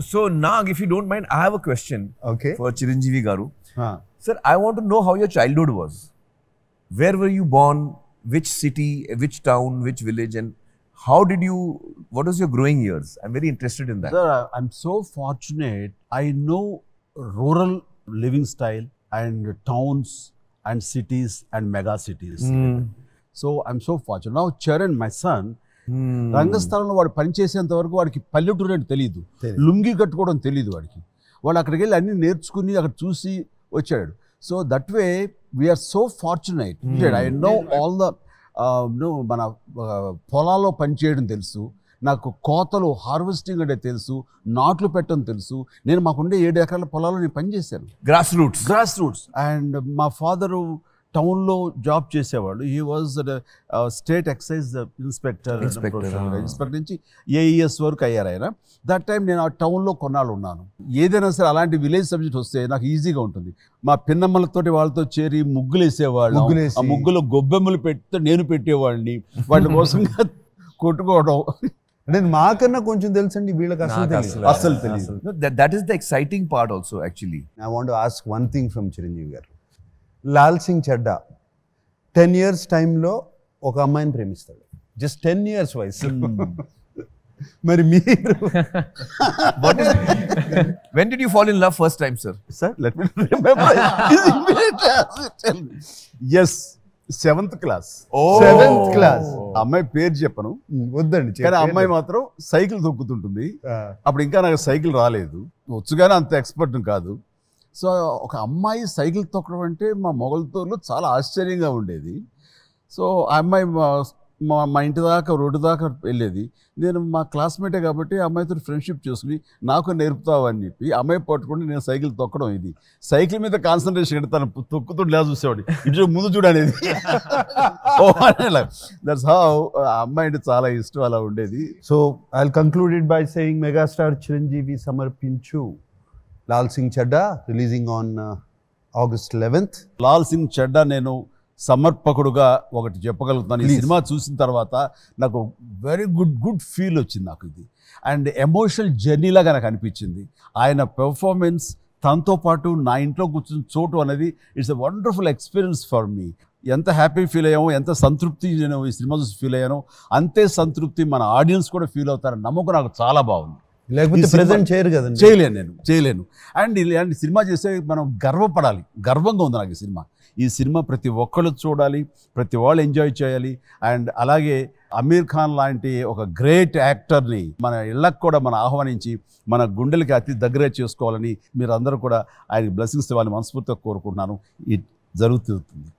So Nag, if you don't mind, I have a question for Chiranjeevi Garu. Sir, I want to know how your childhood was. Where were you born? Which city, which town, which village, and how did you, what was your growing years? I'm very interested in that. Sir, I'm so fortunate. I know rural living style and towns and cities and mega cities. So I'm so fortunate. Now Charan, my son, రంగస్థలంలో వాడు పనిచేసేంత వరకు వాడికి పల్లెటూరు అంటే తెలియదు, లుంగి కట్టుకోవడం తెలియదు వాడికి. వాడు అక్కడికి వెళ్ళి అన్ని నేర్చుకుని అక్కడ చూసి వచ్చాడు. So that way we are so fortunate. I know all the మన పొలాల్లో పనిచేయడం తెలుసు, నాకు కోతలు హార్వెస్టింగ్ అంటే తెలుసు, నాట్లు పెట్టడం తెలుసు. నేను మాకుండే 7 ఎకరాల పొలాల్లో నేను పనిచేశాను. Grass roots. అండ్ మా ఫాదరు టౌన్లో జాబ్ చేసేవాడు. He was state excise inspector నుంచి AES వరకు అయ్యారు ఆయన. దట్ టైం నేను ఆ టౌన్లో కొన్నాళ్ళు ఉన్నాను. ఏదైనా సరే అలాంటి విలేజ్ సబ్జెక్ట్ వస్తే నాకు ఈజీగా ఉంటుంది. మా పిన్నమ్మలతోటి వాళ్ళతో చేరి ముగ్గులు వేసేవాళ్ళు. ఆ ముగ్గులో గొబ్బెమ్మలు పెడితే నేను పెట్టేవాడిని, వాళ్ళ కోసం కొట్టుకోవడం. అంటే మాకన్నా కొంచెం తెలుసండి, వీళ్ళకి అసలు తెలియదు. That is the exciting part also actually. I want to ask one thing from Chiranjeevi garu. Lal Singh Chadha 10 years టైంలో ఒక అమ్మాయిని ప్రేమిస్తాడు. జస్ట్ 10 years వయసు. మరి మీరు when did you fall in love first time, sir? Sir, let me remember. Yes, 7th class. Oh, 7th class. అమ్మాయి పేరు చెప్పను, వద్దండి. కానీ అమ్మాయి మాత్రం సైకిల్ తొక్కుతుంటుంది. అప్పుడు ఇంకా నాకు సైకిల్ రాలేదు, వచ్చుగానే అంత ఎక్స్పర్ట్ కాదు. సో ఒక అమ్మాయి సైకిల్ తొక్కడం అంటే మా మొగలతోళ్ళు చాలా ఆశ్చర్యంగా ఉండేది. సో ఆ అమ్మాయి మా ఇంటి దాకా రోడ్డు దాకా వెళ్ళేది. నేను మా క్లాస్మేటే కాబట్టి అమ్మాయితో ఫ్రెండ్షిప్ చేసుకుని నాకు నేర్పుతావు అని చెప్పి అమ్మాయి పట్టుకుంటే నేను సైకిల్ తొక్కడం. ఇది సైకిల్ మీద కాన్సన్ట్రేషన్ అంటే తను తొక్కుతుంటే లేదా చూసేవాడు, ఇటు ముందు చూడనేది. దట్స్ హౌ అమ్మాయి అంటే చాలా ఇష్టం, అలా ఉండేది. So I will conclude it by saying megastar Chiranjeevi సమర్పించు Lal Singh Chaddha releasing on August 11th. Lal Singh Chaddha నేను సమర్పకుడుగా ఒకటి చెప్పగలుగుతాను. ఈ సినిమా చూసిన తర్వాత నాకు వెరీ గుడ్ ఫీల్ వచ్చింది నాకు ఇది. అండ్ ఎమోషనల్ జర్నీలాగా నాకు అనిపించింది. ఆయన పెర్ఫార్మెన్స్ తనతో పాటు నా ఇంట్లో కూర్చొని చోటు అనేది it's a wonderful experience for me. ఎంత హ్యాపీ ఫీల్ అయ్యామో, ఎంత సంతృప్తి నేను ఈ సినిమా చూసి ఫీల్ అయ్యానో, అంతే సంతృప్తి మన ఆడియన్స్ కూడా ఫీల్ అవుతారని నమ్మకం నాకు చాలా బాగుంది. లేకపోతే ప్రెజెంట్ చేయరు కదండి. చేయలేను. అండ్ ఇలాంటి సినిమా చేస్తే మనం గర్వపడాలి, గర్వంగా ఉంది నాకు ఈ సినిమా. ఈ సినిమా ప్రతి ఒక్కళ్ళు చూడాలి, ప్రతి వాళ్ళు ఎంజాయ్ చేయాలి. అండ్ అలాగే అమీర్ ఖాన్ లాంటి ఒక గ్రేట్ యాక్టర్ని మన ఇళ్ళకు కూడా మనం ఆహ్వానించి మన గుండెలకి అతి దగ్గర చేసుకోవాలని మీరు అందరూ కూడా ఆయన బ్లెస్సింగ్స్ ఇవ్వాలని మనస్ఫూర్తిగా కోరుకుంటున్నాను. ఇది జరుగుతుంది.